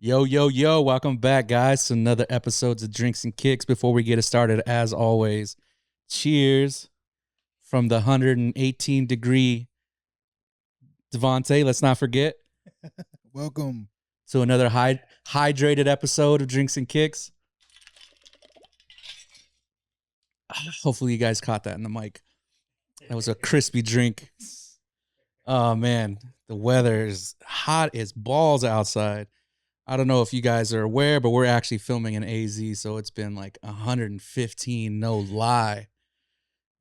Yo, yo, yo, welcome back, guys, to another episode of Drinks and Kicks. Before we get it started, as always, cheers from the 118-degree Devontae. Let's not forget Welcome. to another hydrated episode of Drinks and Kicks. Hopefully you guys caught that in the mic. That was a crispy drink. Oh, man, the weather is hot as balls outside. I don't know if you guys are aware, but we're actually filming in AZ, so it's been like 115, no lie.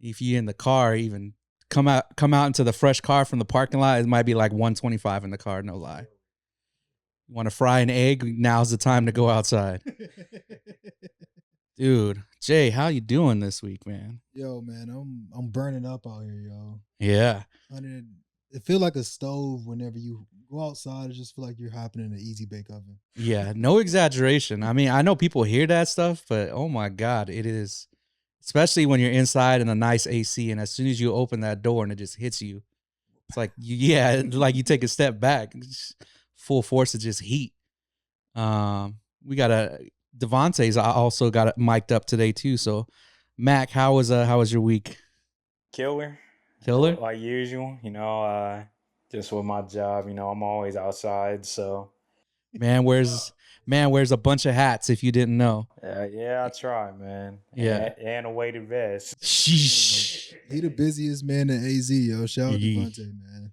If you're in the car, even come out into the fresh car from the parking lot, it might be like 125 in the car, no lie. You want to fry an egg? Now's the time to go outside. Dude, Jay, how you doing this week, man? Yo, man, I'm burning up out here, yo. Yeah. It feel like a stove whenever you go outside. It just feel like you're hopping in an easy bake oven. Yeah, no exaggeration. I mean, I know people hear that stuff, but oh my God, it is, especially when you're inside in a nice AC, and as soon as you open that door and it just hits you, it's like, like you take a step back, full force of just heat. We got Devontae's also got it mic'd up today too. So, Mac, how was your week? Killer. Like usual, just with my job, I'm always outside, so. Man wears a bunch of hats, if you didn't know. Yeah, I try, man. Yeah. And a weighted vest. Sheesh. He the busiest man in AZ, yo. Shout out to Devontae, man.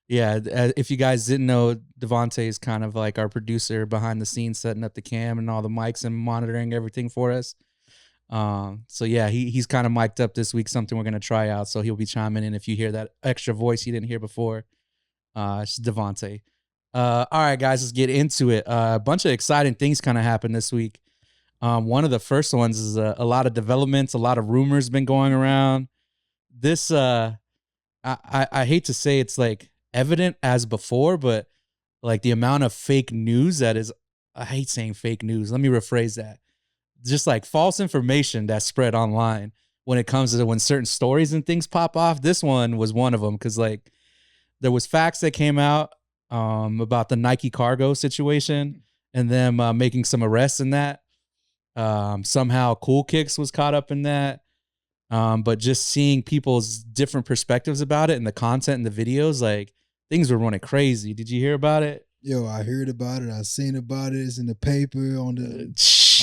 Yeah, if you guys didn't know, Devontae is kind of like our producer behind the scenes, setting up the cam and all the mics and monitoring everything for us. So yeah, he's kind of mic'd up this week, something we're going to try out. So he'll be chiming in if you hear that extra voice you didn't hear before. It's Devontae. All right, guys, let's get into it. A bunch of exciting things kind of happened this week. One of the first ones is a lot of developments, a lot of rumors been going around. This, I hate to say it's like evident as before, but like the amount of fake news that is, I hate saying fake news. Let me rephrase that. Just like false information that's spread online when it comes to when certain stories and things pop off. This one was one of them, because like there was facts that came out about the Nike cargo situation and them making some arrests in that. Somehow Cool Kicks was caught up in that. But just seeing people's different perspectives about it and the content and the videos, like things were running crazy. Did you hear about it? Yo, I heard about it. I seen about it. It's in the paper on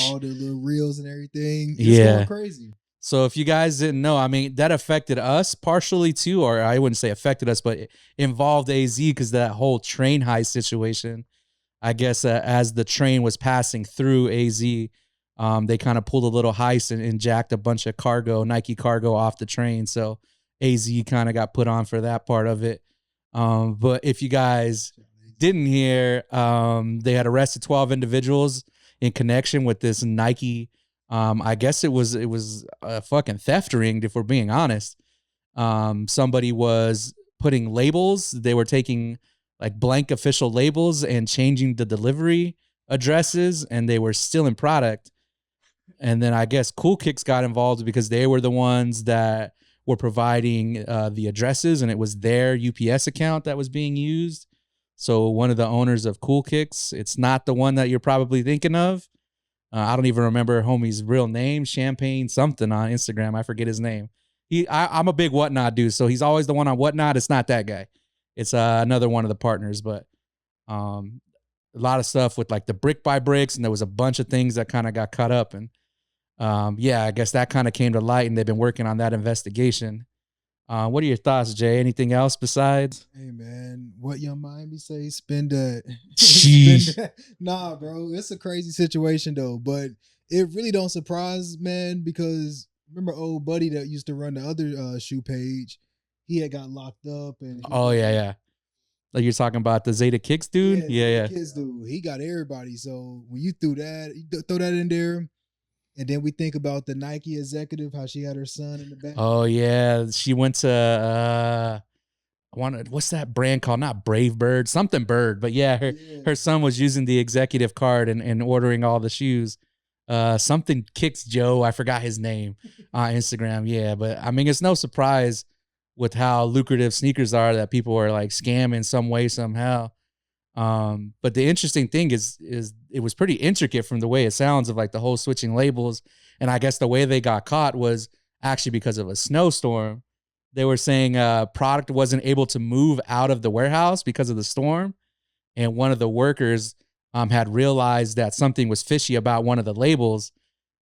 all the little reels and everything. It's going crazy. So if you guys didn't know, I mean, that affected us partially too, or I wouldn't say affected us, but it involved AZ because that whole train heist situation. I guess as the train was passing through AZ, they kind of pulled a little heist and jacked a bunch of Nike cargo off the train. So AZ kind of got put on for that part of it. But if you guys didn't hear, they had arrested 12 individuals in connection with this Nike. I guess it was a fucking theft ring, if we're being honest. Somebody was putting labels. They were taking like blank official labels and changing the delivery addresses, and they were stealing product. And then I guess Cool Kicks got involved because they were the ones that were providing the addresses, and it was their UPS account that was being used. So one of the owners of Cool Kicks, it's not the one that you're probably thinking of. I don't even remember homie's real name, Champagne something on Instagram. I forget his name. I'm a big Whatnot dude, so he's always the one on Whatnot. It's not that guy. It's another one of the partners, but a lot of stuff with like the brick by bricks, and there was a bunch of things that kind of got cut up. And yeah, I guess that kind of came to light, and they've been working on that investigation. What are your thoughts, Jay? Anything else besides? Hey, man, what your mind be say? Spend that. Nah, bro, it's a crazy situation though, but it really don't surprise, man, because remember old buddy that used to run the other shoe page? He had got locked up, and yeah. Like you're talking about the Zeta Kicks dude? Yeah. Kicks dude. He got everybody. So when you throw that in there. And then we think about the Nike executive, how she had her son in the back. Oh yeah, she went to what's that brand called? Not Brave Bird, something Bird. But yeah, her son was using the executive card and ordering all the shoes. Something Kicks Joe, I forgot his name on Instagram. Yeah, but I mean, it's no surprise with how lucrative sneakers are that people are like scamming some way somehow. But the interesting thing is it was pretty intricate from the way it sounds of like the whole switching labels. And I guess the way they got caught was actually because of a snowstorm. They were saying product wasn't able to move out of the warehouse because of the storm. And one of the workers had realized that something was fishy about one of the labels.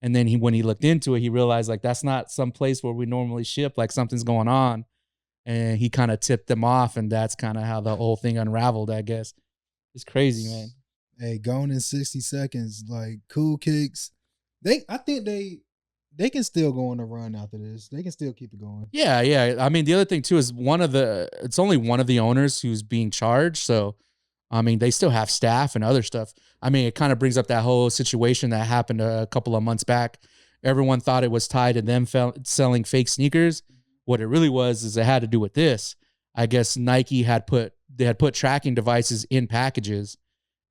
And then when he looked into it, he realized like that's not some place where we normally ship, like something's going on. And he kind of tipped them off, and that's kind of how the whole thing unraveled, I guess. It's crazy, man. Hey, gone in 60 seconds. Like Cool Kicks, I think they can still go on a run after this. They can still keep it going. Yeah, yeah. I mean, the other thing too is it's only one of the owners who's being charged. So, I mean, they still have staff and other stuff. I mean, it kind of brings up that whole situation that happened a couple of months back. Everyone thought it was tied to them selling fake sneakers. What it really was is it had to do with this. I guess Nike had put tracking devices in packages,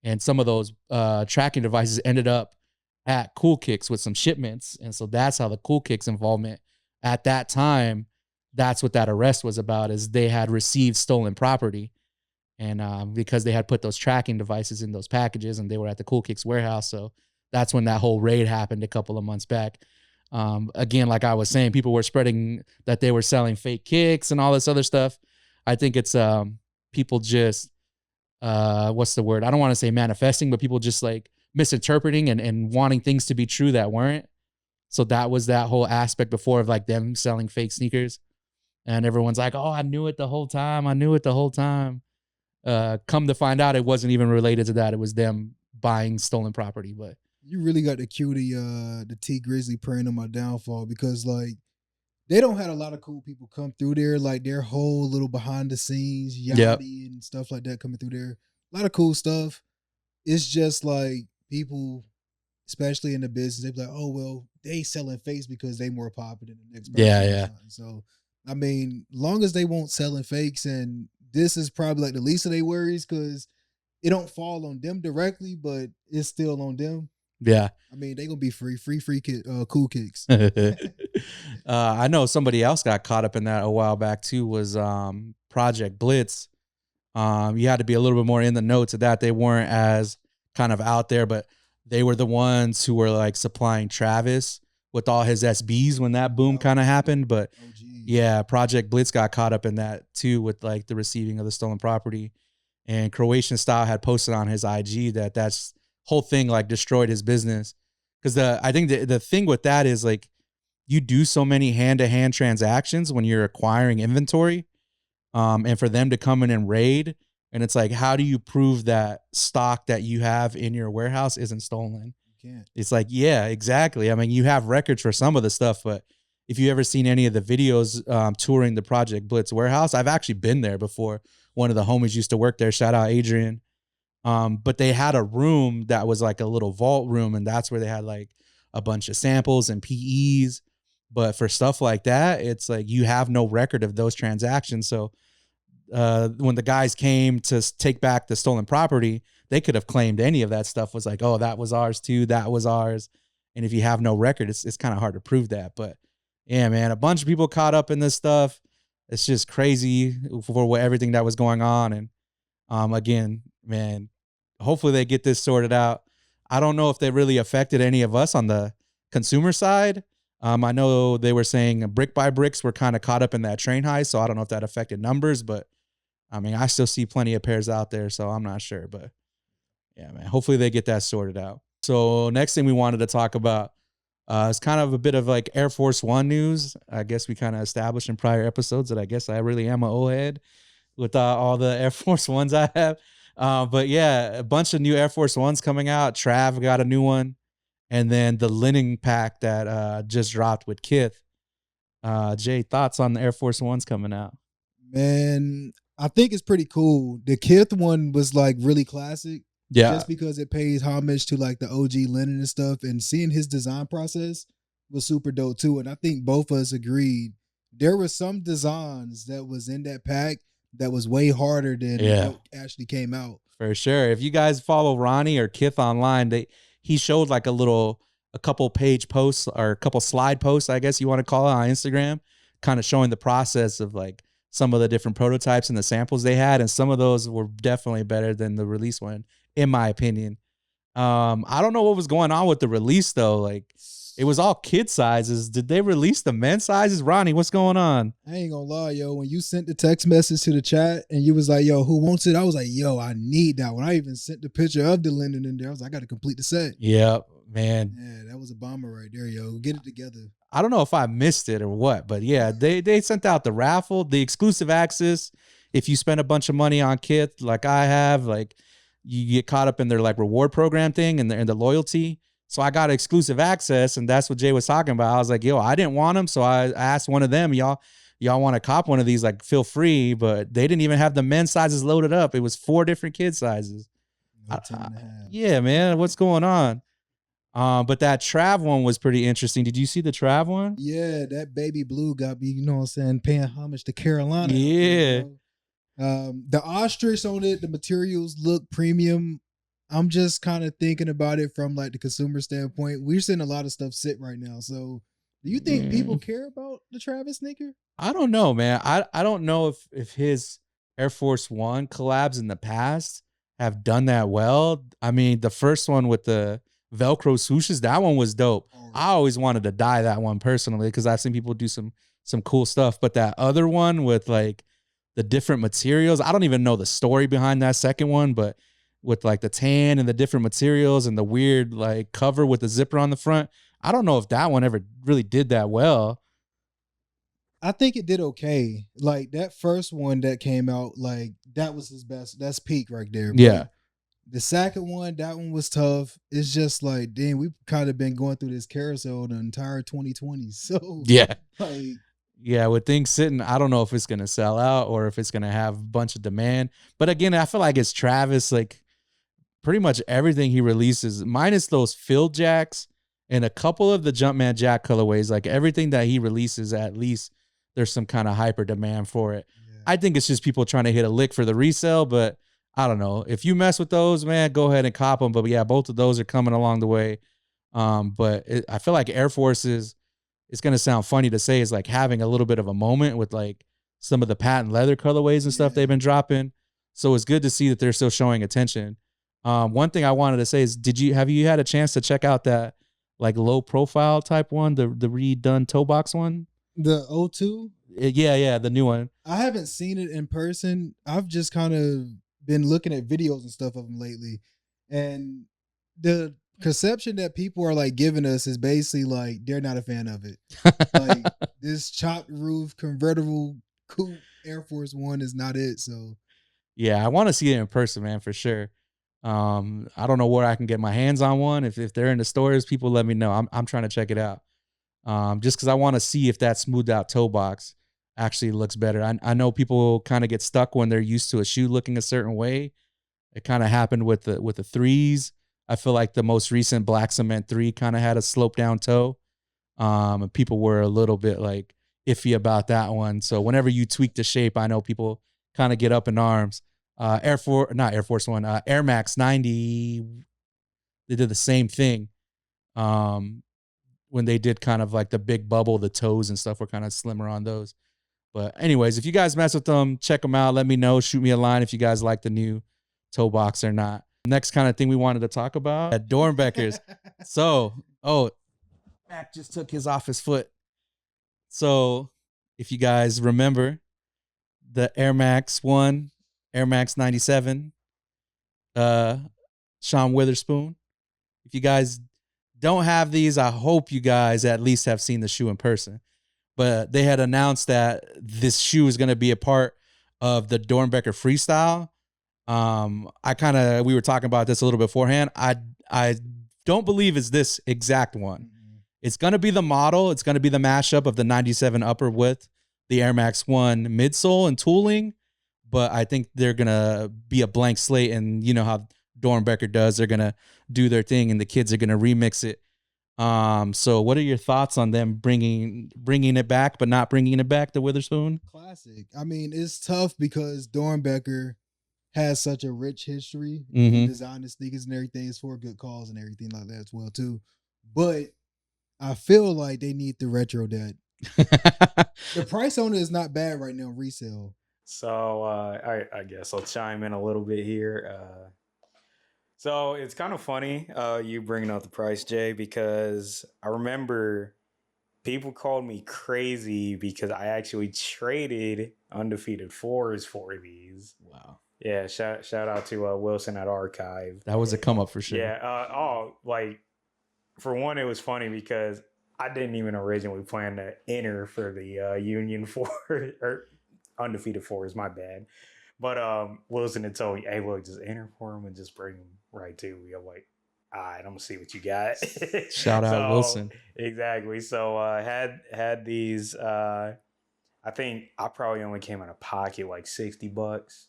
and some of those tracking devices ended up at Cool Kicks with some shipments. And so that's how the Cool Kicks involvement at that time, that's what that arrest was about, is they had received stolen property. And because they had put those tracking devices in those packages and they were at the Cool Kicks warehouse. So that's when that whole raid happened a couple of months back. Again, like I was saying, people were spreading that they were selling fake kicks and all this other stuff. I think it's people just, what's the word? I don't want to say manifesting, but people just like misinterpreting and wanting things to be true that weren't. So that was that whole aspect before of like them selling fake sneakers. And everyone's like, oh, I knew it the whole time. I knew it the whole time. Come to find out, it wasn't even related to that. It was them buying stolen property. But you really got to cue the T Grizzly praying on my downfall, because like they don't have a lot of cool people come through there. Like their whole little behind the scenes, Yachty and stuff like that coming through there. A lot of cool stuff. It's just like people, especially in the business, they be like, oh, well, they selling fakes because they more popular than the next person. Yeah. So, I mean, long as they won't selling fakes, and this is probably like the least of their worries because it don't fall on them directly, but it's still on them. Yeah. I mean, they going to be free Cool Kicks. I know somebody else got caught up in that a while back too, was Project Blitz. You had to be a little bit more in the know to that. They weren't as kind of out there, but they were the ones who were like supplying Travis with all his SBs when that boom kind of happened. But yeah, Project Blitz got caught up in that too, with like the receiving of the stolen property. And Croatian Style had posted on his IG that's whole thing like destroyed his business. Because I think the thing with that is like you do so many hand-to-hand transactions when you're acquiring inventory, and for them to come in and raid, and it's like, how do you prove that stock that you have in your warehouse isn't stolen? You can't. It's like, yeah, exactly. I mean, you have records for some of the stuff, but if you ever seen any of the videos touring the Project Blitz warehouse, I've actually been there before. One of the homies used to work there. Shout out Adrian. But they had a room that was like a little vault room, and that's where they had like a bunch of samples and PEs. But for stuff like that, it's like you have no record of those transactions. So when the guys came to take back the stolen property, they could have claimed any of that stuff was like, oh, that was ours too, that was ours. And if you have no record, it's kind of hard to prove that. But yeah, man, a bunch of people caught up in this stuff. It's just crazy for everything that was going on. And again, man, hopefully they get this sorted out. I don't know if they really affected any of us on the consumer side. I know they were saying brick by bricks were kind of caught up in that train heist, so I don't know if that affected numbers, but I mean, I still see plenty of pairs out there, so I'm not sure. But yeah, man, hopefully they get that sorted out. So next thing we wanted to talk about is kind of a bit of like Air Force One news. I guess we kind of established in prior episodes that I guess I really am an old head with all the Air Force Ones I have. But yeah, a bunch of new Air Force Ones coming out. Trav got a new one. And then the linen pack that just dropped with Kith. Jay, thoughts on the Air Force Ones coming out? Man, I think it's pretty cool. The Kith one was like really classic. Yeah. Just because it pays homage to like the OG linen and stuff. And seeing his design process was super dope too. And I think both of us agreed there were some designs that was in that pack that was way harder than what actually came out. For sure. If you guys follow Ronnie or Kith online, he showed like a couple page posts or a couple slide posts, I guess you want to call it, on Instagram, kind of showing the process of like some of the different prototypes and the samples they had, and some of those were definitely better than the release one, in my opinion. I don't know what was going on with the release though. Like, it was all kid sizes. Did they release the men's sizes? Ronnie, what's going on? I ain't gonna lie, yo. When you sent the text message to the chat and you was like, yo, who wants it? I was like, yo, I need that one. I even sent the picture of the Linden in there. I was like, I got to complete the set. Yeah, man. Yeah, that was a bomber right there, yo. Get it together. I don't know if I missed it or what, but yeah, they sent out the raffle, the exclusive access. If you spend a bunch of money on kit like I have, like, you get caught up in their like reward program thing and the loyalty. So I got exclusive access, and that's what Jay was talking about. I was like, yo, I didn't want them, so I asked one of them, y'all want to cop one of these, like, feel free, but they didn't even have the men's sizes loaded up. It was 4 different kid sizes. Yeah, man, what's going on? But that Trav one was pretty interesting. Did you see the Trav one? Yeah, that baby blue got me, you know what I'm saying, paying homage to Carolina. Yeah. The ostrich on it, the materials look premium. I'm just kind of thinking about it from like the consumer standpoint. We're seeing a lot of stuff sit right now. So do you think people care about the Travis sneaker? I don't know, man. I don't know if his Air Force One collabs in the past have done that well. I mean, the first one with the Velcro swooshes, that one was dope. I always wanted to dye that one personally because I've seen people do some cool stuff. But that other one with like the different materials, I don't even know the story behind that second one, but with like the tan and the different materials and the weird like cover with the zipper on the front, I don't know if that one ever really did that well. I think it did okay. Like that first one that came out, like that was his best. That's peak right there. Yeah. But the second one, that one was tough. It's just like, damn, we've kind of been going through this carousel the entire 2020. So yeah, like, yeah, with things sitting, I don't know if it's gonna sell out or if it's gonna have a bunch of demand. But again, I feel like it's Travis. Like, pretty much everything he releases, minus those field jacks and a couple of the Jumpman Jack colorways, like everything that he releases, at least there's some kind of hyper demand for it. Yeah. I think it's just people trying to hit a lick for the resale, but I don't know. If you mess with those, man, go ahead and cop them. But yeah, both of those are coming along the way. But I feel like Air Forces, it's going to sound funny to say, is like having a little bit of a moment with like some of the patent leather colorways and stuff they've been dropping. So it's good to see that they're still showing attention. One thing I wanted to say is, have you had a chance to check out that like low profile type one, the redone toe box one? The O2? Yeah, the new one. I haven't seen it in person. I've just kind of been looking at videos and stuff of them lately. And the conception that people are like giving us is basically like they're not a fan of it. Like this chopped roof convertible coupe Air Force One is not it. So yeah, I want to see it in person, man, for sure. I don't know where I can get my hands on one. If they're in the stores, people let me know. I'm trying to check it out. Just because I want to see if that smoothed out toe box actually looks better. I know people kind of get stuck when they're used to a shoe looking a certain way. It kind of happened with the threes. I feel like the most recent Black Cement 3 kind of had a slope down toe. And people were a little bit like iffy about that one. So whenever you tweak the shape, I know people kind of get up in arms. Air Force One, Airmax 90, they did the same thing. When they did kind of like the big bubble, the toes and stuff were kind of slimmer on those. But anyways, if you guys mess with them, check them out. Let me know. Shoot me a line if you guys like the new toe box or not. Next kind of thing we wanted to talk about at Dornbeckers. Mac just took his off his foot. So if you guys remember the Air Max 1, Air Max 97, Sean Witherspoon. If you guys don't have these, I hope you guys at least have seen the shoe in person. But they had announced that this shoe is going to be a part of the Dornbecker Freestyle. We were talking about this a little beforehand. I don't believe it's this exact one. Mm-hmm. It's going to be the model. It's going to be the mashup of the 97 upper with the Air Max 1 midsole and tooling. But I think they're going to be a blank slate. And you know how Dornbecker does. They're going to do their thing and the kids are going to remix it. So what are your thoughts on them bringing it back, but not bringing it back to Witherspoon? Classic. I mean, it's tough because Dornbecker has such a rich history in designing sneakers and everything. It's for good cause and everything like that as well too. But I feel like they need to retro that. The price on it is not bad right now, resale. So I guess I'll chime in a little bit here. So it's kind of funny you bringing up the price, Jay, because I remember people called me crazy because I actually traded undefeated fours for these. Wow. Yeah, shout out to Wilson at Archive. That was a come up for sure. Yeah. Like for one, it was funny because I didn't even originally plan to enter for the Union Four or undefeated fours. My bad. But Wilson had told me, "Hey, look, just enter for him and just bring him right to me." I'm like, "All right, I'm gonna see what you got." Shout out Wilson. Exactly. So had these. I think I probably only came out of pocket like $60.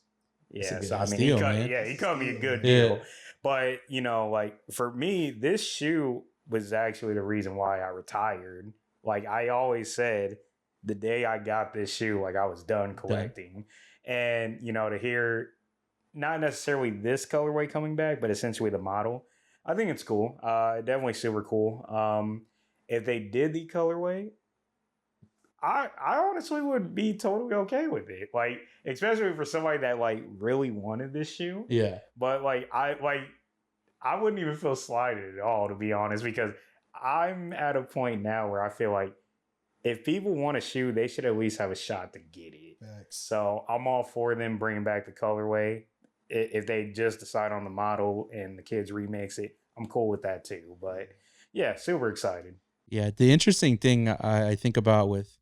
Yeah, so I mean, deal, he cut me a good deal. But like for me, this shoe was actually the reason why I retired. Like I always said, the day I got this shoe, like I was done collecting. And to hear not necessarily this colorway coming back, but essentially the model, I think it's cool. Definitely super cool. If they did the colorway, I honestly would be totally okay with it. Like, especially for somebody that like really wanted this shoe. Yeah. But I wouldn't even feel slighted at all, to be honest, because I'm at a point now where I feel like if people want a shoe, they should at least have a shot to get it. Facts. So I'm all for them bringing back the colorway. If they just decide on the model and the kids remix it, I'm cool with that too. But yeah, super excited. Yeah, the interesting thing I think about with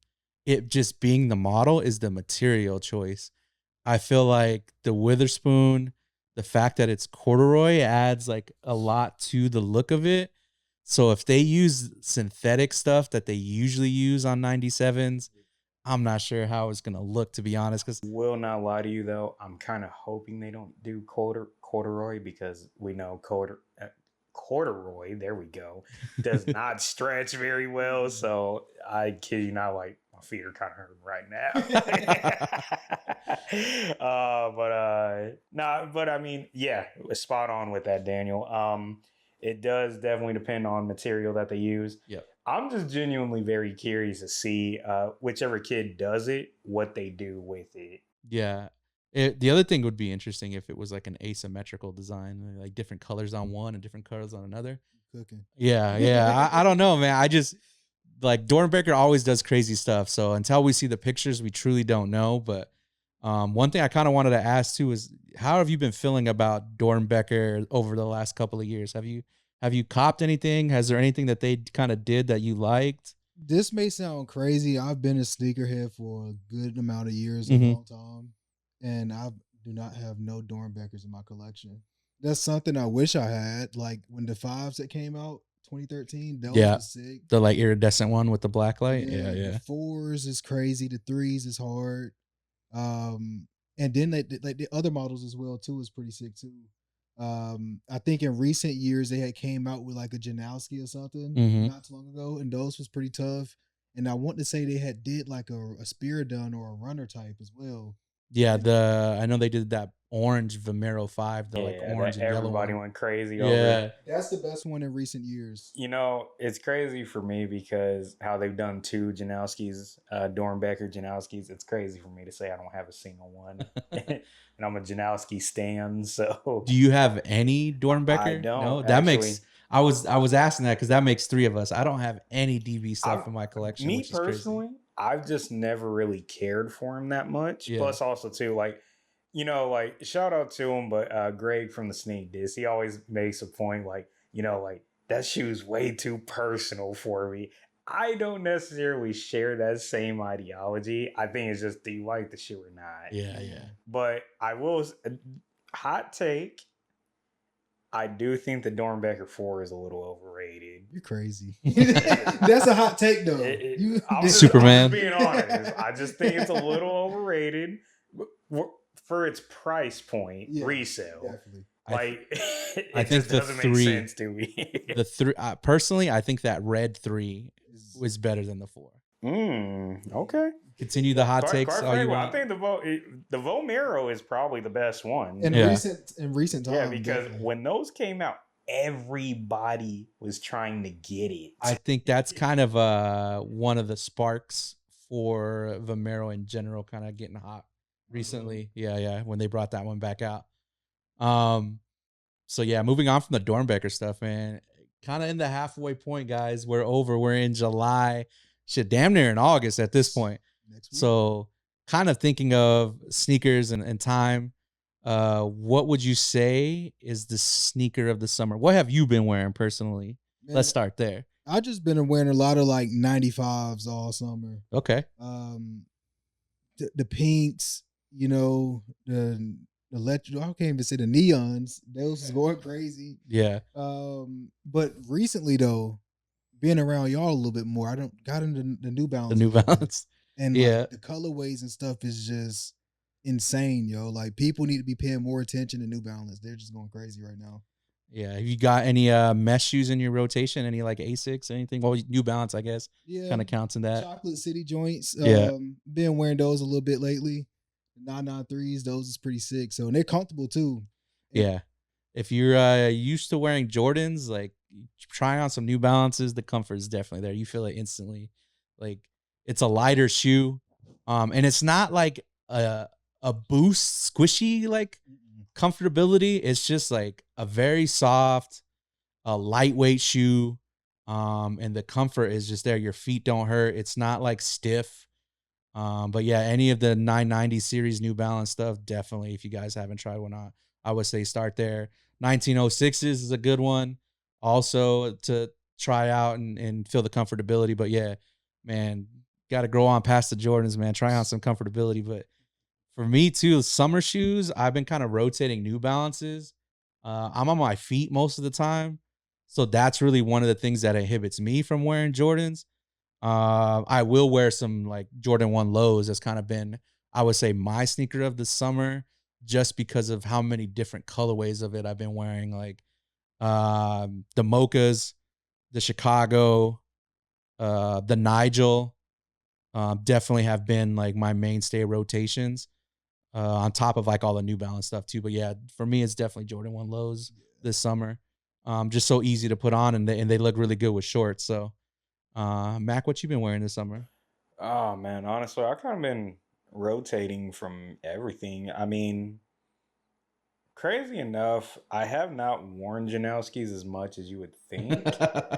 it just being the model is the material choice. I feel like the Witherspoon, the fact that it's corduroy adds like a lot to the look of it. So if they use synthetic stuff that they usually use on 97s, I'm not sure how it's going to look, to be honest. Because will not lie to you, though. I'm kind of hoping they don't do corduroy because we know corduroy, there we go, does not stretch very well. So I kid you not, like my feet are kind of hurting right now. But I mean, yeah, spot on with that, Daniel. It does definitely depend on material that they use. Yep. I'm just genuinely very curious to see whichever kid does it, what they do with it. Yeah. The other thing would be interesting if it was like an asymmetrical design, like different colors on one and different colors on another. Cooking. Yeah. I don't know, man. I just like Dornbecker always does crazy stuff. So until we see the pictures, we truly don't know. But one thing I kind of wanted to ask too is how have you been feeling about Dornbecker over the last couple of years? Have you copped anything? Has there anything that they kind of did that you liked? This may sound crazy. I've been a sneakerhead for a good amount of years, a long time, and I do not have no Dornbeckers in my collection. That's something I wish I had. Like when the 5s that came out, 2013, those was sick. The like iridescent one with the black light. Yeah. The 4s is crazy. The 3s is hard. And then the other models as well too is pretty sick too. I think in recent years they had came out with like a Janowski or something not too long ago, and those was pretty tough. And I want to say they had did like a Spiridon or a runner type as well. Yeah, I know they did that orange Vomero 5, the like orange and yellow. Everybody went crazy over it. That's the best one in recent years. It's crazy for me because how they've done 2 Janowskis, Dornbecker Janowskis. It's crazy for me to say I don't have a single one. And I'm a Janowski stan, so. Do you have any Dornbecker? I don't. No, that makes. I was asking that because that makes 3 of us. I don't have any DB stuff in my collection. Me personally, I've just never really cared for him that much. Yeah. Plus, also too, like shout out to him, but Greg from the Sneak Diss, he always makes a point, like that shoe's way too personal for me. I don't necessarily share that same ideology. I think it's just, do you like the shoe or not? Yeah. But I will, hot take, I do think the Dornbecker 4 is a little overrated. You're crazy. That's a hot take, though. Superman. I'm just being honest. I just think it's a little overrated for its price point. Resale. Definitely. I think the doesn't 3 make sense to me. The 3 personally, I think that red 3 was better than the 4. Okay. Continue the hot takes. I think the Vomero is probably the best one in recent times. Yeah, because when those came out, everybody was trying to get it. I think that's kind of one of the sparks for Vomero in general kind of getting hot recently. Yeah, when they brought that one back out. So yeah, moving on from the Dornbecker stuff, man. Kind of in the halfway point, guys. We're over. We're in July. Shit, damn near in August at this point. Next week. So kind of thinking of sneakers and time. What would you say is the sneaker of the summer? What have you been wearing personally? Man, Let's start there. I just been wearing a lot of like 95s all summer. Okay. The pinks, you know, the electric. I can't even say the neons. Those was going crazy. Yeah. But recently though, being around y'all a little bit more, I don't got into the New Balance. The New Balance. And Yeah. like the colorways and stuff is just insane, yo. Like people need to be paying more attention to New Balance. They're just going crazy right now. Yeah. Have you got any mesh shoes in your rotation? Any like Asics, anything? Well, New Balance, I guess. Yeah. Kind of counts in that. Chocolate City joints. Yeah. Been wearing those a little bit lately. 993s, those is pretty sick. So and they're comfortable too. Yeah. If you're used to wearing Jordans, like try on some New Balances, the comfort is definitely there. You feel it instantly. Like it's a lighter shoe. And it's not like a boost squishy like comfortability. It's just like a very soft, lightweight shoe. And the comfort is just there. Your feet don't hurt. It's not like stiff. But yeah, any of the 990 series New Balance stuff, definitely. If you guys haven't tried one out, I would say start there. 1906s is a good one also to try out and feel the comfortability. But yeah, man, got to grow on past the Jordans, man. Try on some comfortability. But for me too, summer shoes, I've been kind of rotating New Balances. I'm on my feet most of the time. So that's really one of the things that inhibits me from wearing Jordans. I will wear some like Jordan 1 lows. That's kind of been, I would say, my sneaker of the summer just because of how many different colorways of it I've been wearing. Like the Mochas, the Chicago, the Nigel definitely have been like my mainstay rotations on top of like all the New Balance stuff too. But yeah, for me, it's definitely Jordan 1 lows this summer. Just so easy to put on and they look really good with shorts. So Mac, what you been wearing this summer? Oh man, honestly, I kind of been rotating from everything. I mean, crazy enough, I have not worn Janowski's as much as you would think.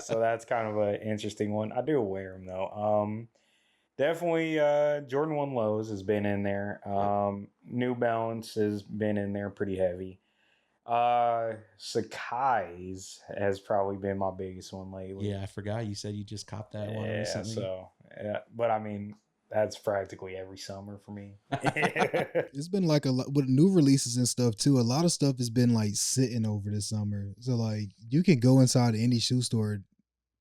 So that's kind of an interesting one. I do wear them though. Definitely Jordan 1 lows has been in there. New Balance has been in there pretty heavy. Sakai's has probably been my biggest one lately. Yeah, I forgot you said you just copped that one recently. So yeah, but I mean that's practically every summer for me. It's been like a lot with new releases and stuff too. A lot of stuff has been like sitting over this summer. So like you can go inside any shoe store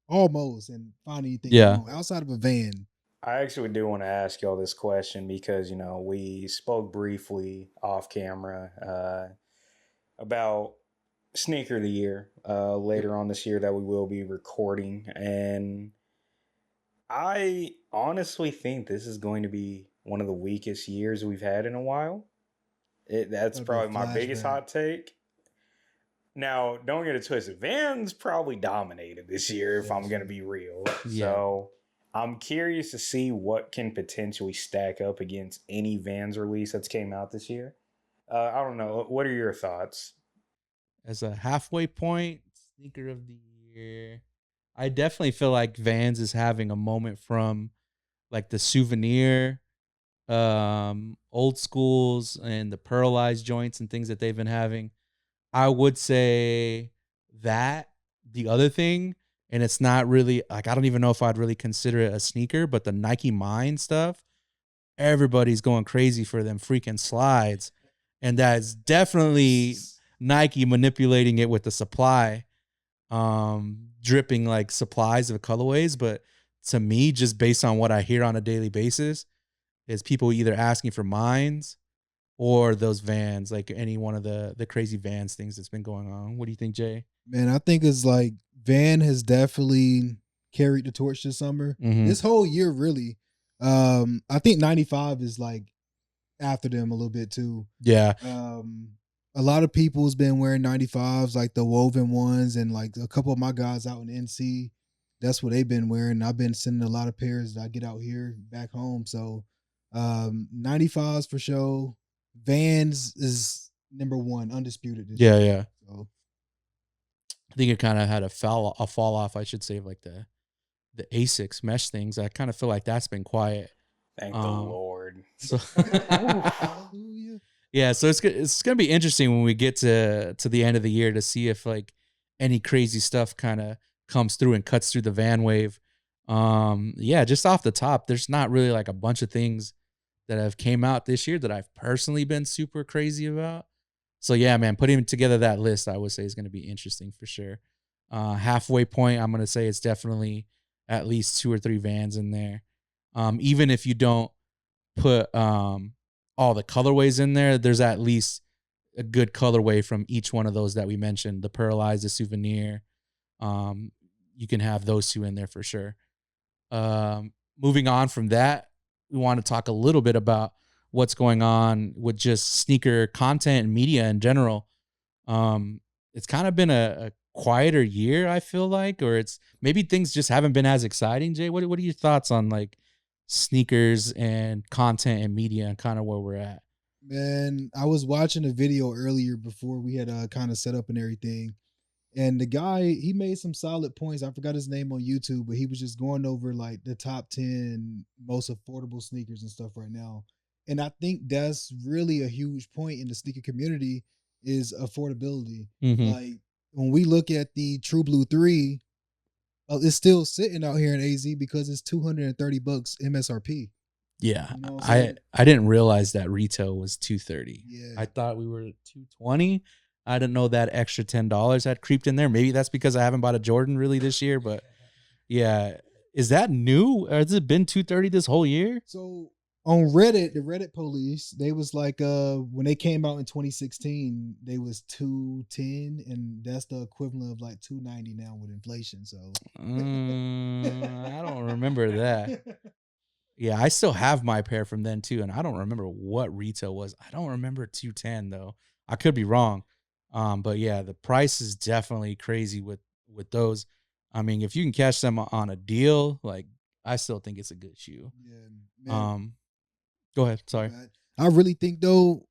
almost and find anything you want outside of a van. I actually do want to ask y'all this question because, you know, we spoke briefly off camera about sneaker of the year later on this year that we will be recording. And I honestly think this is going to be one of the weakest years we've had in a while. That's probably my biggest hot take. Now, don't get it twisted. Vans probably dominated this year if I'm going to be real. Yeah. So I'm curious to see what can potentially stack up against any Vans release that's came out this year. I don't know. What are your thoughts? As a halfway point, sneaker of the year, I definitely feel like Vans is having a moment from like the souvenir, old schools and the pearlized joints and things that they've been having. I would say that the other thing, and it's not really like, I don't even know if I'd really consider it a sneaker, but the Nike Mind stuff, everybody's going crazy for them freaking slides. And that's definitely Nike manipulating it with the supply, dripping like supplies of colorways. But to me, just based on what I hear on a daily basis, is people either asking for Minds or those Vans, like any one of the crazy Vans things that's been going on. What do you think, Jay? Man, I think it's like Van has definitely carried the torch this summer. This whole year, really. I think 95 is like after them a little bit too. Yeah. a lot of people's been wearing 95s, like the woven ones, and like a couple of my guys out in NC, that's what they've been wearing. I've been sending a lot of pairs that I get out here back home. So 95s for sure. Vans is number one, undisputed this Yeah, year. yeah. So I think it kind of had a fall off, I should say, of like the Asics mesh things. I kind of feel like that's been quiet. Thank the Lord. So hallelujah. yeah, so it's gonna be interesting when we get to the end of the year to see if like any crazy stuff kind of comes through and cuts through the van wave. Yeah, just off the top, there's not really like a bunch of things that have came out this year that I've personally been super crazy about. So yeah, man, putting together that list, I would say is going to be interesting for sure. Halfway point, I'm going to say it's definitely at least 2 or 3 vans in there. Even if you don't put all the colorways in there, there's at least a good colorway from each one of those that we mentioned. The Pearlized, the Souvenir. You can have those 2 in there for sure. Moving on from that, we want to talk a little bit about what's going on with just sneaker content and media in general. It's kind of been a quieter year, I feel like, or it's maybe things just haven't been as exciting. Jay, what are your thoughts on like sneakers and content and media and kind of where we're at? Man, I was watching a video earlier before we had kind of set up and everything. And the guy, he made some solid points. I forgot his name on YouTube, but he was just going over like the top 10 most affordable sneakers and stuff right now. And I think that's really a huge point in the sneaker community is affordability. Mm-hmm. Like when we look at the True Blue 3, it's still sitting out here in AZ because it's $230 MSRP. Yeah, You know what I'm saying? I didn't realize that retail was 230. Yeah. I thought we were at 220. I didn't know that extra $10 had creeped in there. Maybe that's because I haven't bought a Jordan really this year, but yeah. Is that new? Or has it been 230 this whole year? So on Reddit, the Reddit police, they was like when they came out in 2016, they was 210, and that's the equivalent of like 290 now with inflation. So I don't remember that. Yeah, I still have my pair from then too, and I don't remember what retail was. I don't remember 210 though. I could be wrong. But yeah, the price is definitely crazy with those. I mean, if you can catch them on a deal, like I still think it's a good shoe. yeah, man, Go ahead. Sorry. I really think though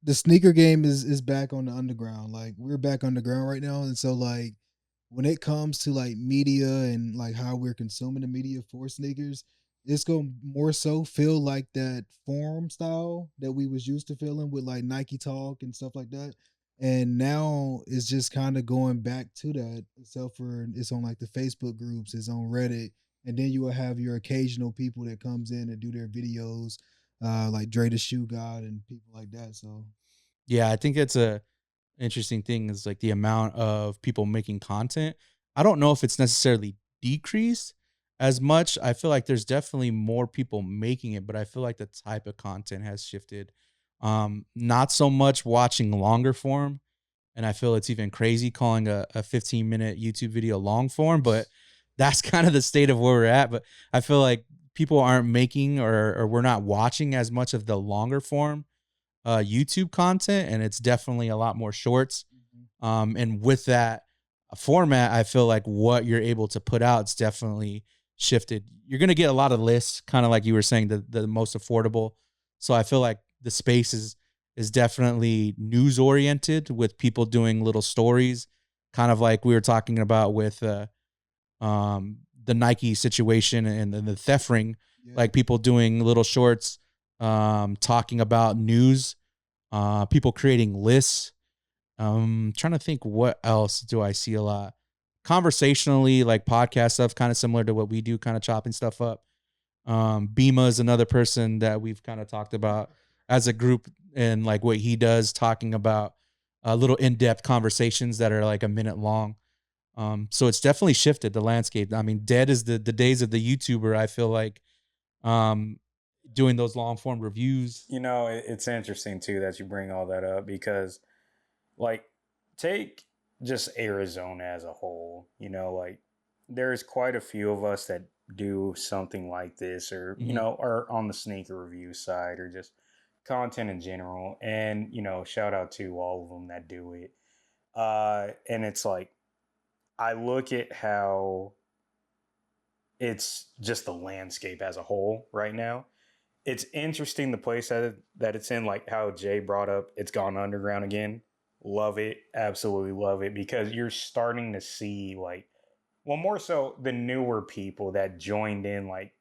the sneaker game is back on the underground. Like we're back underground right now, and so like when it comes to like media and like how we're consuming the media for sneakers, it's gonna more so feel like that forum style that we was used to feeling with like Nike Talk and stuff like that. And now it's just kind of going back to that, except for it's on like the Facebook groups, it's on Reddit, and then you will have your occasional people that comes in and do their videos, like Dre the Shoe God and people like that. So Yeah, I think it's a interesting thing is like the amount of people making content. I don't know if it's necessarily decreased as much. I feel like there's definitely more people making it, but I feel like the type of content has shifted. Not so much watching longer form. And I feel it's even crazy calling a 15-minute YouTube video long form, but that's kind of the state of where we're at. But I feel like people aren't making or we're not watching as much of the longer form YouTube content, and it's definitely a lot more shorts. And with that format, I feel like what you're able to put out, it's definitely shifted. You're gonna get a lot of lists, kind of like you were saying, the most affordable. So I feel like the space is definitely news oriented with people doing little stories, kind of like we were talking about with the Nike situation and the theft ring, yeah. like people doing little shorts, talking about news, people creating lists. Trying to think what else do I see a lot conversationally, like podcast stuff, kind of similar to what we do, kind of chopping stuff up. Bima is another person that we've kind of talked about as a group and like what he does, talking about little in-depth conversations that are like a minute long. So it's definitely shifted the landscape. I mean, dead is the days of the YouTuber. I feel like um, doing those long form reviews. You know, it's interesting too that you bring all that up because, like, take just Arizona as a whole. You know, like there's quite a few of us that do something like this, or you Mhm. know, are on the sneaker review side, or just content in general, and shout out to all of them that do it. And it's like I look at how it's just the landscape as a whole right now. It's interesting the place that it's in, like how Jay brought up, it's gone underground again. Love it, absolutely love it, because you're starting to see like, well, more so the newer people that joined in like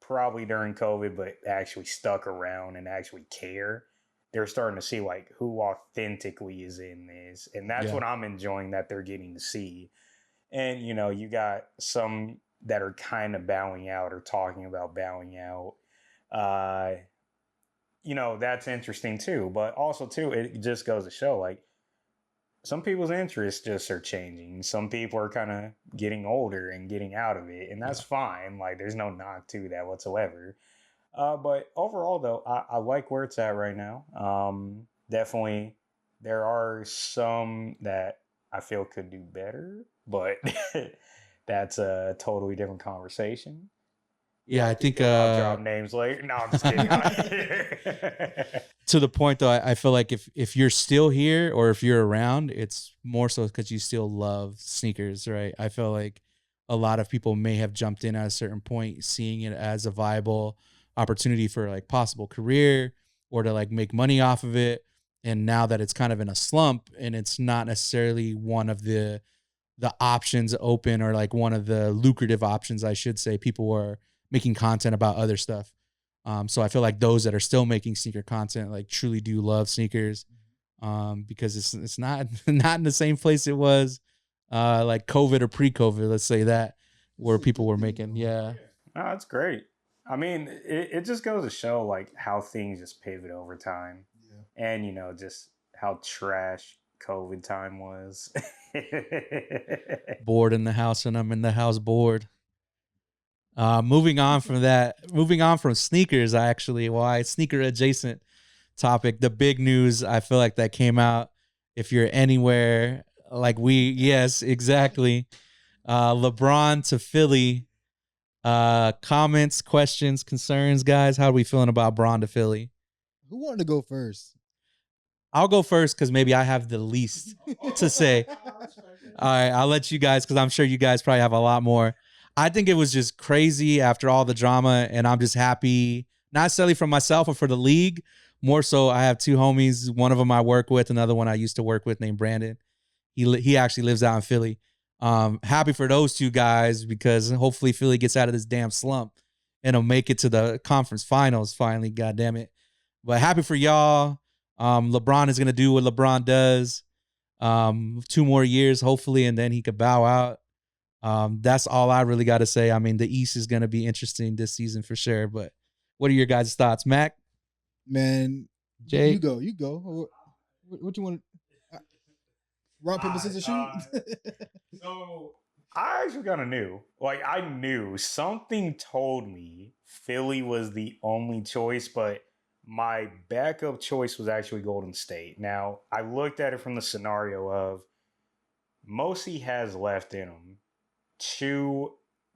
probably during COVID, but actually stuck around and actually care. They're starting to see like who authentically is in this, and that's Yeah. what I'm enjoying that they're getting to see. And you got some that are kind of bowing out or talking about bowing out. Uh, that's interesting too. But also too, it just goes to show like some people's interests just are changing. Some people are kind of getting older and getting out of it, and that's fine. Like there's no knock to that whatsoever. But overall, though, I like where it's at right now. Definitely, there are some that I feel could do better, but that's a totally different conversation. Yeah, I think I'll drop names later. No, I'm just kidding. to the point though, I feel like if you're still here or if you're around, it's more so because you still love sneakers, right? I feel like a lot of people may have jumped in at a certain point, seeing it as a viable opportunity for like possible career or to like make money off of it. And now that it's kind of in a slump and it's not necessarily one of the options open or like one of the lucrative options, I should say, people are making content about other stuff. So I feel like those that are still making sneaker content like truly do love sneakers, because it's not not in the same place it was like COVID or pre-COVID, let's say that, where people were making. Yeah. No, that's great. I mean, it just goes to show like how things just pivot over time, and just how trash COVID time was. Bored in the house and I'm in the house bored. Moving on from that, moving on from sneakers, why sneaker adjacent topic, the big news I feel like that came out, if you're anywhere like yes, exactly. LeBron to Philly. Comments, questions, concerns, guys. How are we feeling about Braun to Philly? Who wanted to go first? I'll go first because maybe I have the least to say. All right, I'll let you guys, because I'm sure you guys probably have a lot more. I think it was just crazy after all the drama, and I'm just happy, not necessarily for myself or for the league. More so, I have two homies. One of them I work with, another one I used to work with named Brandon. He actually lives out in Philly. Happy for those two guys because hopefully Philly gets out of this damn slump and will make it to the conference finals finally. God damn it! But happy for y'all. LeBron is gonna do what LeBron does. 2 more years, hopefully, and then he could bow out. That's all I really got to say. I mean, the East is gonna be interesting this season for sure. But what are your guys' thoughts, Mac? Man, Jay, you go. What you want? Rock, paper, scissors, shoot. So I actually kind of knew. Like I knew something told me Philly was the only choice, but my backup choice was actually Golden State. Now I looked at it from the scenario of most he has left in him, 2,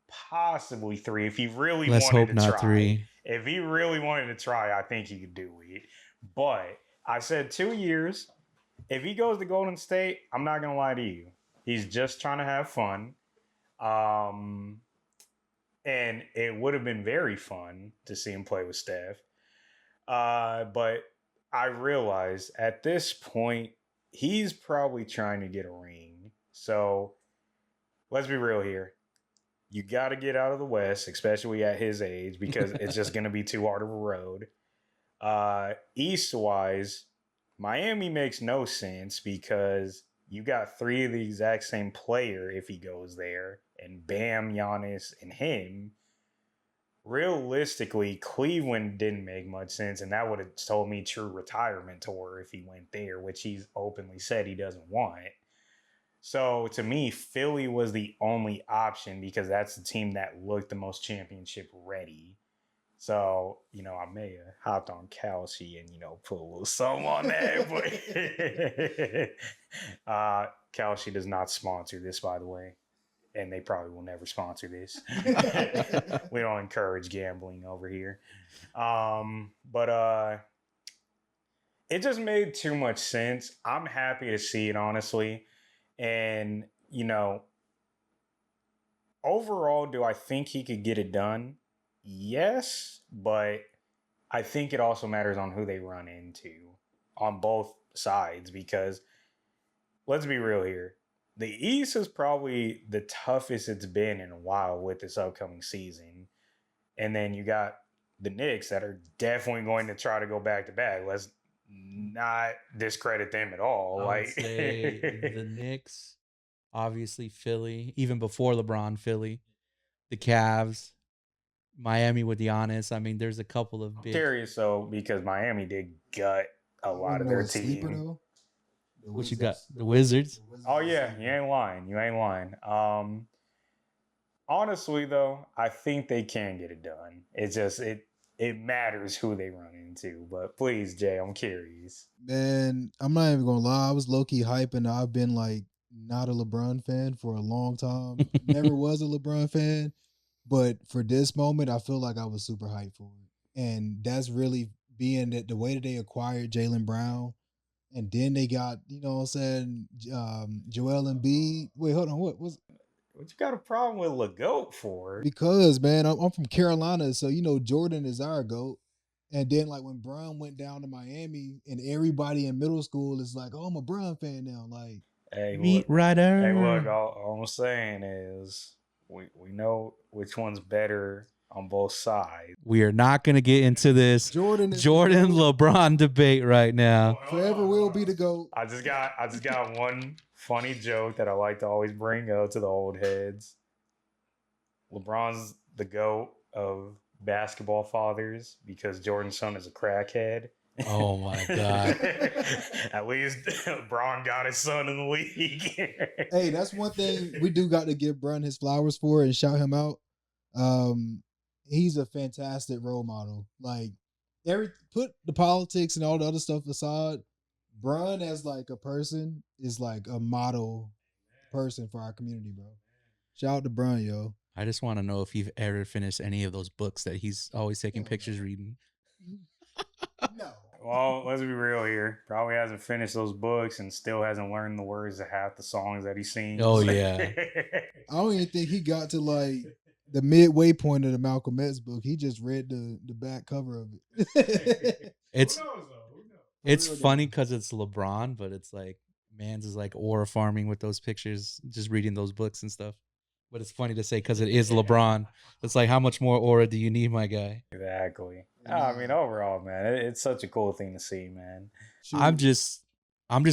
possibly 3. If he really let's wanted hope to not try, 3. if he really wanted to try, I think he could do it. But I said 2 years. If he goes to Golden State, I'm not gonna lie to you. He's just trying to have fun. And it would have been very fun to see him play with Steph. But I realized at this point, he's probably trying to get a ring. So let's be real here. You got to get out of the West, especially at his age, because it's just going to be too hard of a road. East-wise, Miami makes no sense because you got 3 of the exact same player if he goes there, and Bam, Giannis, and him. Realistically, Cleveland didn't make much sense, and that would have told me true retirement tour if he went there, which he's openly said he doesn't want. So to me, Philly was the only option because that's the team that looked the most championship ready. So, I may have hopped on Kalshi and, put a little something on that. But Kalshi does not sponsor this, by the way. And they probably will never sponsor this. We don't encourage gambling over here. But it just made too much sense. I'm happy to see it, honestly. And, overall, do I think he could get it done? Yes, but I think it also matters on who they run into on both sides because let's be real here. The East is probably the toughest it's been in a while with this upcoming season. And then you got the Knicks that are definitely going to try to go back to back. Let's not discredit them at all. I Like would say the Knicks, obviously Philly, even before LeBron, Philly, the Cavs, Miami with Giannis. I mean, there's a couple of big. Curious though, because Miami did gut a lot of their team. What you got? The Wizards. Oh yeah, you ain't lying. Honestly though, I think they can get it done. It's just it matters who they run into. But please, Jay, I'm curious. Man, I'm not even gonna lie. I was low key hyping. I've been like not a LeBron fan for a long time. Never was a LeBron fan, but for this moment, I feel like I was super hyped for it, and that's really being that the way that they acquired Jaylen Brown, and then they got what I'm saying, Joel Embiid. Wait, hold on, what was? What you got a problem with LeGoat for? Because man, I'm from Carolina, so Jordan is our GOAT. And then like when Brown went down to Miami, and everybody in middle school is like, "Oh, I'm a Brown fan now." Like, hey, Meat Rider. Hey, look, all I'm saying is we know which one's better on both sides. We are not going to get into this Jordan LeBron debate right now. Forever will be the GOAT. I just got one funny joke that I like to always bring up to the old heads. LeBron's the GOAT of basketball fathers because Jordan's son is a crackhead. Oh my God. At least Braun got his son in the league. Hey, that's one thing we do got to give Braun his flowers for and shout him out. He's a fantastic role model. Like, put the politics and all the other stuff aside, Braun as like a person is like a model person for our community, bro. Shout out to Braun, yo. I just want to know if you've ever finished any of those books that he's always taking pictures reading. No. Well, let's be real here. Probably hasn't finished those books and still hasn't learned the words to half the songs that he sings. Oh, yeah. I don't even think he got to like the midway point of the Malcolm X book. He just read the back cover of it. It's funny because it's LeBron, but it's like man's is like aura farming with those pictures, just reading those books and stuff. But it's funny to say because it is LeBron. It's like, how much more aura do you need, my guy? Exactly. I mean, overall, man, it's such a cool thing to see, man. I'm just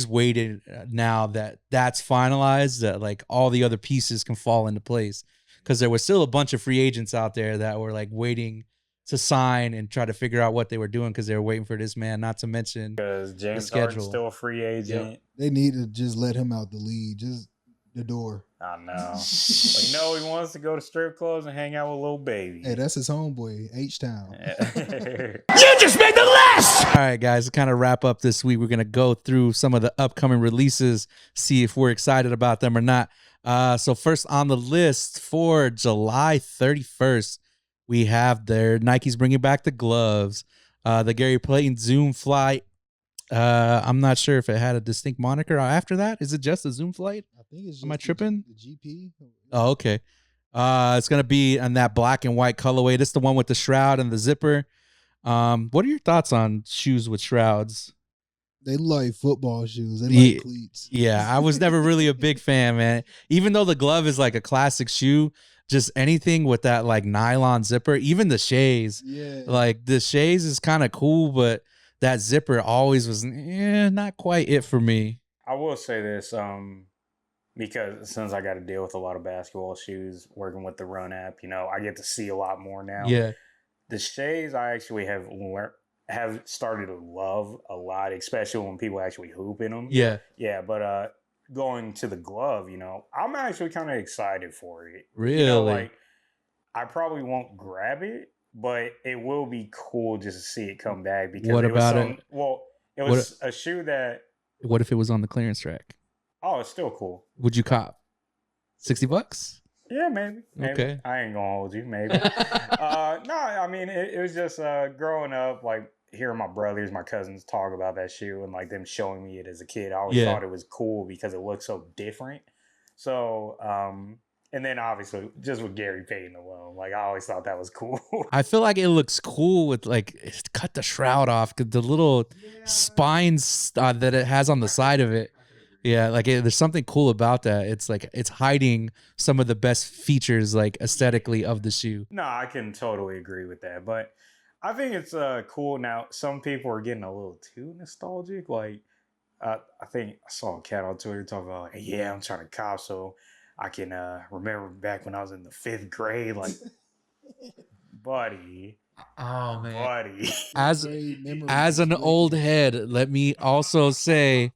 waiting now that that's finalized, that like all the other pieces can fall into place. Because there was still a bunch of free agents out there that were like waiting to sign and try to figure out what they were doing because they were waiting for this man, not to mention because James Harden's still a free agent. Yep. They need to just let him out the league. Just the door. I know. But he wants to go to strip clubs and hang out with Lil Baby. Hey, that's his homeboy, H-Town. You just made the list! All right, guys, to kind of wrap up this week, we're going to go through some of the upcoming releases, see if we're excited about them or not. So first on the list for July 31st, we have Nike's bringing back the gloves, the Gary Payton Zoom Flight. I'm not sure if it had a distinct moniker after that. Is it just a Zoom Flight? I think it's just Am I tripping? The GP. Oh, okay. It's gonna be on that black and white colorway. This is the one with the shroud and the zipper. What are your thoughts on shoes with shrouds? They look like football shoes. They like cleats. Yeah, I was never really a big fan, man. Even though the glove is like a classic shoe, just anything with that like nylon zipper, even the Shays. Yeah. Like the Shays is kind of cool, but that zipper always was not quite it for me. I will say this, because since I got to deal with a lot of basketball shoes, working with the Run app, I get to see a lot more now. Yeah. The Shays I actually have started to love a lot, especially when people actually hoop in them. Yeah. Yeah, but going to the glove, I'm actually kind of excited for it. Really? I probably won't grab it, but it will be cool just to see it come back. Because what about it? Well, it was a shoe that... What if it was on the clearance rack? Oh, it's still cool. Would you cop $60? Yeah, maybe. Okay. I ain't gonna hold you. Maybe. No, I mean, it was just growing up. Like hearing my brothers, my cousins talk about that shoe and like them showing me it as a kid, I always thought it was cool because it looked so different. So, and then obviously just with Gary Payton alone, like I always thought that was cool. I feel like it looks cool with like cut the shroud off, the little spines that it has on the side of it. Yeah, like there's something cool about that. It's like it's hiding some of the best features, like aesthetically, of the shoe. No, I can totally agree with that, but I think it's cool now. Some people are getting a little too nostalgic. Like I think I saw a cat on Twitter talking about, like, yeah, I'm trying to cop so I can remember back when I was in the 5th grade. Like, buddy. Oh man, buddy. As an old head, let me also say,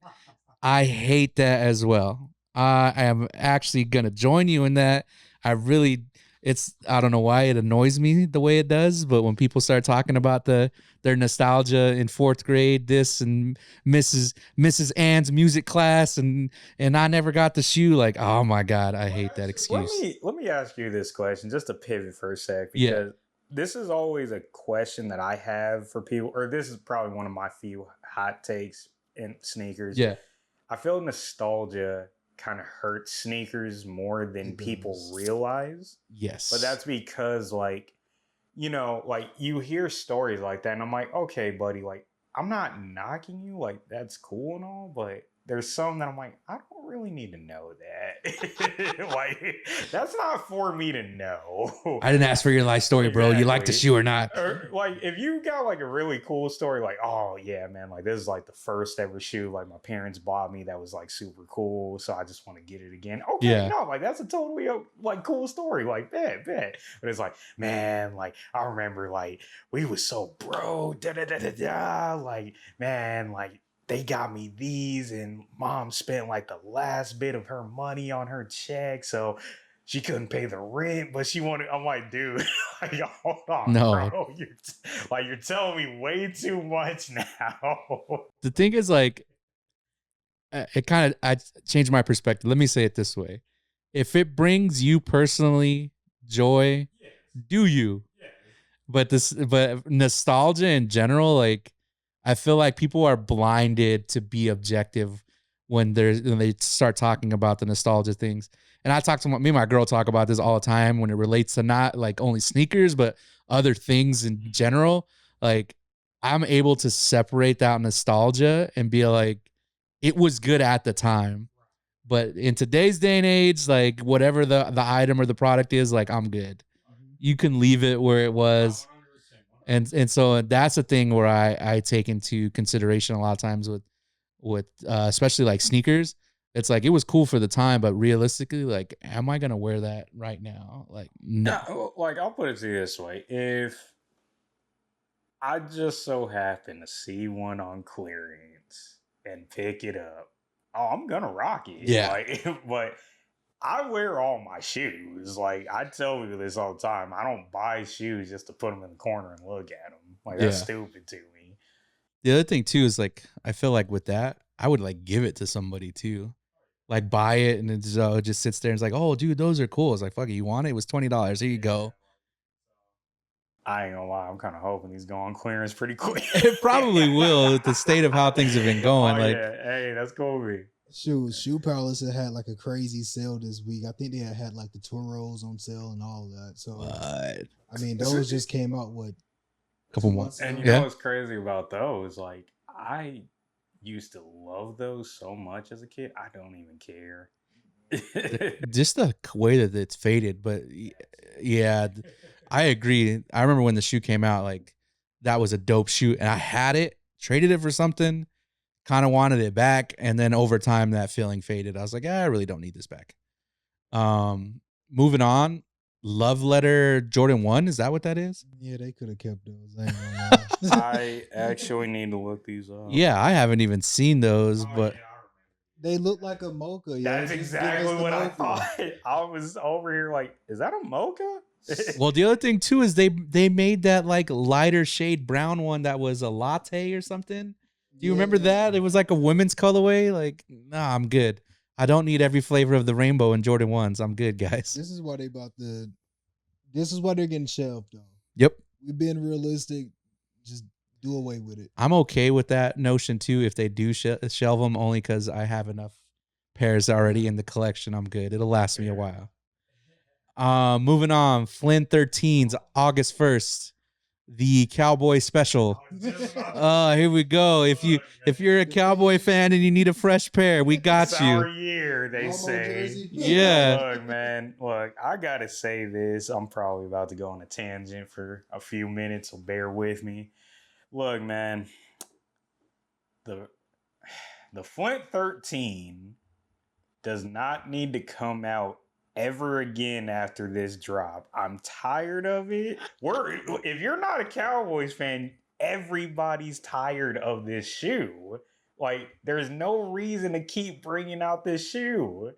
I hate that as well. I am actually gonna join you in that. I don't know why it annoys me the way it does, but when people start talking about their nostalgia in 4th grade, this and Mrs. Ann's music class, and I never got the shoe, like, oh my God, I hate that excuse. Let me ask you this question, just to pivot for a sec, because this is always a question that I have for people, or this is probably one of my few hot takes in sneakers. Yeah. I feel nostalgia kind of hurts sneakers more than people realize. Yes. But that's because, like, you know, like you hear stories like that and I'm like, okay, buddy, like I'm not knocking you, like that's cool and all, but there's some that I'm like, I don't really need to know that. Like, that's not for me to know. I didn't ask for your life story, bro. You like the shoe or not? Or, like, if you got like a really cool story, like, oh yeah, man, like this is like the first ever shoe like my parents bought me that was like super cool, so I just want to get it again. Okay, no, like that's a totally like cool story, like bet. But it's like, man, like I remember like we was so broke, like man, like they got me these and mom spent like the last bit of her money on her check, so she couldn't pay the rent, but she wanted. I'm like, dude, like, hold on, bro. You're telling me way too much now. The thing is, like, I changed my perspective. Let me say it this way: if it brings you personally joy, do you? But nostalgia in general, like, I feel like people are blinded to be objective when they start talking about the nostalgia things. And I talk to me and my girl talk about this all the time when it relates to not like only sneakers, but other things in general. Like, I'm able to separate that nostalgia and be like, it was good at the time. But in today's day and age, like whatever the item or the product is, like I'm good. You can leave it where it was. And so that's a thing where I take into consideration a lot of times with especially like sneakers. It's like, it was cool for the time, but realistically, like, am I going to wear that right now? Like, no. Like, I'll put it to you this way. If I just so happen to see one on clearance and pick it up, oh, I'm going to rock it. Yeah. Like, but I wear all my shoes. Like, I tell you this all the time. I don't buy shoes just to put them in the corner and look at them. Like, that's stupid to me. The other thing, too, is like, I feel like with that, I would like give it to somebody, too. Like, buy it and it just sits there and it's like, oh, dude, those are cool. It's like, fuck it, you want it? It was $20. Here you go. I ain't gonna lie, I'm kind of hoping he's going clearance pretty quick. It probably will with the state of how things have been going. Oh, like, yeah. Hey, that's cool with me. Shoe Palace had like a crazy sale this week. I think they had like the Toros on sale and all of that. So, I mean, those just came out a couple months. And you know what's crazy about those? Like, I used to love those so much as a kid. I don't even care. Just the way that it's faded. But yeah, I agree. I remember when the shoe came out, like, that was a dope shoe. And I had it, traded it for something, kind of wanted it back. And then over time, that feeling faded. I was like, I really don't need this back. Moving on. Love Letter Jordan 1. Is that what that is? Yeah, they could have kept those. I ain't gonna lie. I actually need to look these up. Yeah, I haven't even seen those, but they look like a mocha. Yeah, that's exactly what I thought. I was over here like, is that a mocha? Well, the other thing too is they made that like lighter shade brown one that was a latte or something. Do you remember that? It was like a women's colorway. Like, nah, I'm good. I don't need every flavor of the rainbow in Jordan 1s. I'm good, guys. This is why they're getting shelved though. Yep. We've been realistic. Just Do away with it. I'm okay with that notion too if they do shelve them, only because I have enough pairs already in the collection. I'm good. It'll last me a while. Moving on, Flynn 13's August 1st, the Cowboy Special. Here we go. If you're a Cowboy fan and you need a fresh pair, we got it's you. Our year, they Promo say. jersey. Yeah. Look, man. Look, I gotta say this. I'm probably about to go on a tangent for a few minutes, so bear with me. Look, man. The Flint 13 does not need to come out ever again after this drop. I'm tired of it. If you're not a Cowboys fan, everybody's tired of this shoe. Like, there's no reason to keep bringing out this shoe.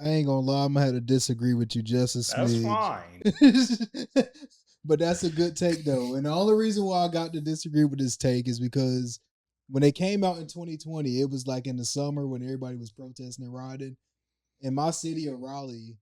I ain't gonna lie, I'm gonna have to disagree with you just a smidge. That's fine. But that's a good take though. And the only reason why I got to disagree with this take is because when they came out in 2020, it was like in the summer when everybody was protesting and rioting. In my city of Raleigh,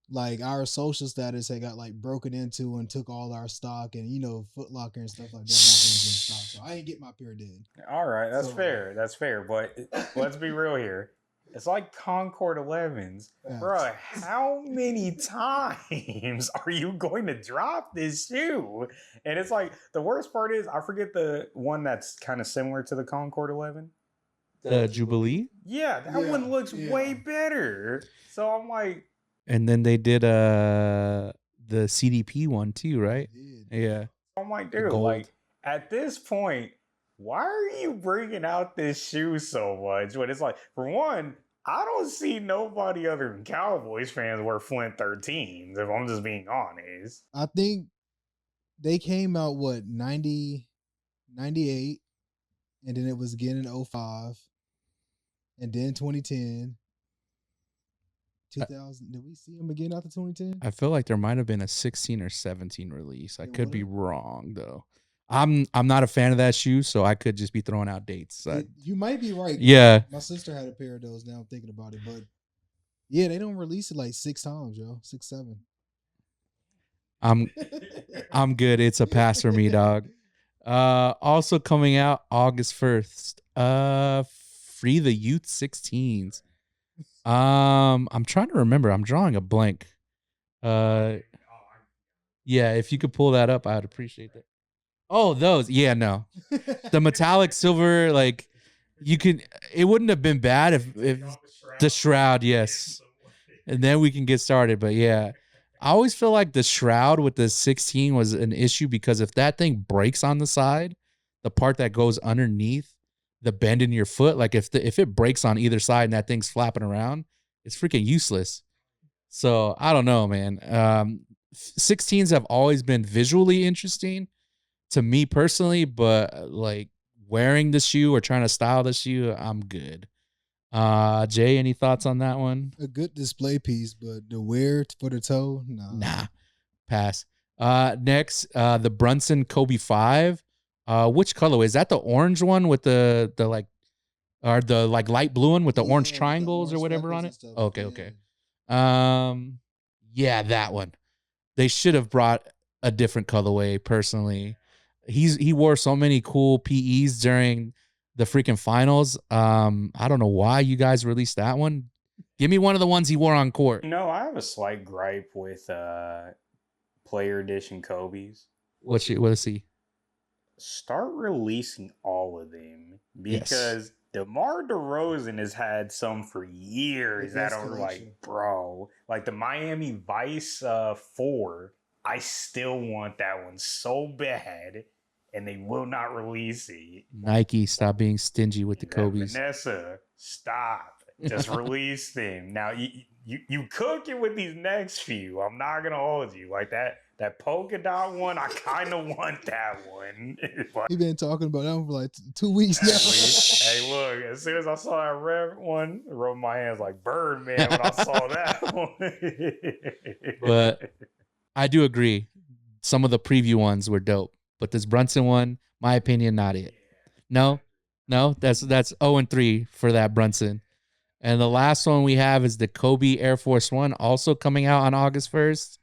like our social status had got like broken into and took all our stock, and Foot Locker and stuff like that. So I ain't get my pair then. All right, that's fair. That's fair. But let's be real here. It's like Concord 11s. Bruh, how many times are you going to drop this shoe? And it's like, the worst part is, I forget the one that's kind of similar to the Concord 11. The Jubilee? Yeah, that one looks way better. So I'm like... And then they did the CDP one too, right? Yeah. I'm like, dude, like, at this point, why are you bringing out this shoe so much? When it's like, for one, I don't see nobody other than Cowboys fans wear Flint 13s, if I'm just being honest. I think they came out, 90, 98, and then it was again in 05, and then 2010. 2000, did we see them again after 2010? I feel like there might have been a 16 or 17 release. I could be wrong though. I'm not a fan of that shoe, so I could just be throwing out dates. You might be right. Yeah. My sister had a pair of those. Now I'm thinking about it, but yeah, they don't release it like 6 times, yo. 6, 7. I'm good. It's a pass for me, dog. Also coming out August 1st. Free the Youth 16s. I'm trying to remember. I'm drawing a blank. Yeah, if you could pull that up, I'd appreciate that. Oh, those. Yeah, no. The metallic silver, like you could. It wouldn't have been bad if the shroud, yes. And then we can get started. But yeah, I always feel like the shroud with the 16 was an issue because if that thing breaks on the side, the part that goes underneath the bend in your foot, like if it breaks on either side and that thing's flapping around, it's freaking useless. So I don't know, man. 16s have always been visually interesting to me personally, but like wearing the shoe or trying to style the shoe, I'm good. Jay, any thoughts on that one? A good display piece, but the wear for the toe, nah, pass. Next, the Brunson Kobe 5. Which colorway is that? The orange one with the like, or the like light blue one with the orange triangles or whatever on it? Okay. Yeah, that one. They should have brought a different colorway. Personally, he wore so many cool PEs during the freaking finals. I don't know why you guys released that one. Give me one of the ones he wore on court. No, I have a slight gripe with player edition Kobe's. What is he? Start releasing all of them because DeMar DeRozan has had some for years that are like, bro, like the Miami Vice 4. I still want that one so bad, and they will not release it. Nike, stop being stingy with the Kobe's. Vanessa, stop. Just release them. Now, you cook it with these next few. I'm not going to hold you. Like that polka dot one, I kind of want that one. You've been talking about that one for like 2 weeks now. Hey, look, as soon as I saw that red one, I rubbed my hands like Birdman when I saw that one. But I do agree. Some of the preview ones were dope. But this Brunson one, my opinion, not it. No, that's 0-3 for that Brunson. And the last one we have is the Kobe Air Force One, also coming out on August 1st.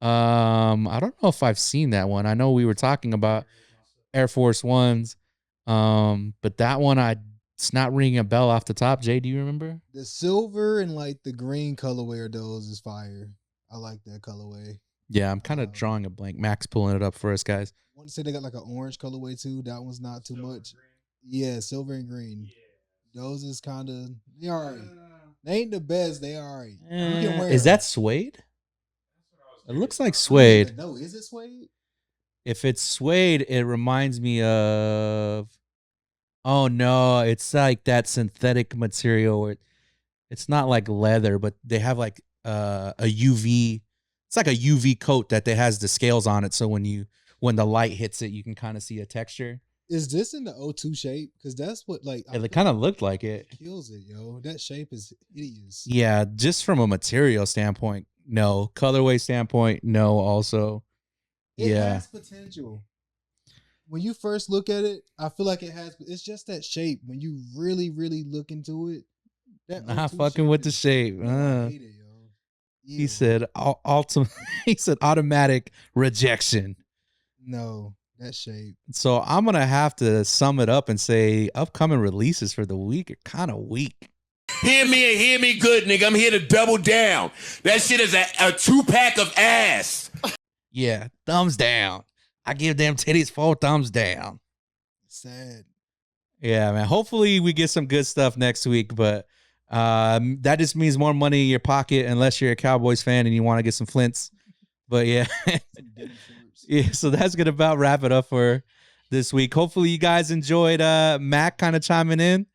I don't know if I've seen that one. I know we were talking about. Air Force Ones. But that one it's not ringing a bell off the top. Jay, do you remember? The silver and like the green colorway of those is fire. I like that colorway. Yeah, I'm kind of drawing a blank. Max pulling it up for us, guys. I want to say they got like an orange colorway too. That one's not too much. Yeah, silver and green. Those is kind of, they all right. They ain't the best. They all right. You can wear Is them. that suede? It looks like suede. No, is it suede? If it's suede, it reminds me of. Oh no, it's like that synthetic material. Where it's not like leather, but they have like a UV. It's like a UV coat that they has the scales on it, so when the light hits it, you can kind of see a texture. Is this in the O2 shape? Because that's what like It kind of looked like it. Kills it, yo. That shape is hideous. Yeah, just from a material standpoint, no. Colorway standpoint, no. Also, It has potential. When you first look at it, I feel like it has. It's just that shape. When you really, really look into it, that not O2 fucking with the shape. I hate it, yo. He said, he said automatic rejection. No, that shape. So I'm gonna have to sum it up and say upcoming releases for the week are kind of weak. Hear me and hear me good, nigga. I'm here to double down. That shit is a 2-pack of ass. Yeah, thumbs down. I give them titties 4 thumbs down. Sad. Yeah, man. Hopefully we get some good stuff next week, but that just means more money in your pocket unless you're a Cowboys fan and you want to get some flints. But yeah. Yeah, so that's gonna about wrap it up for this week. Hopefully you guys enjoyed Mac kind of chiming in.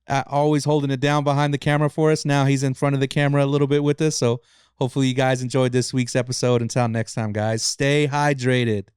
Always holding it down behind the camera for us. Now he's in front of the camera a little bit with us. So hopefully you guys enjoyed this week's episode. Until next time, guys, stay hydrated.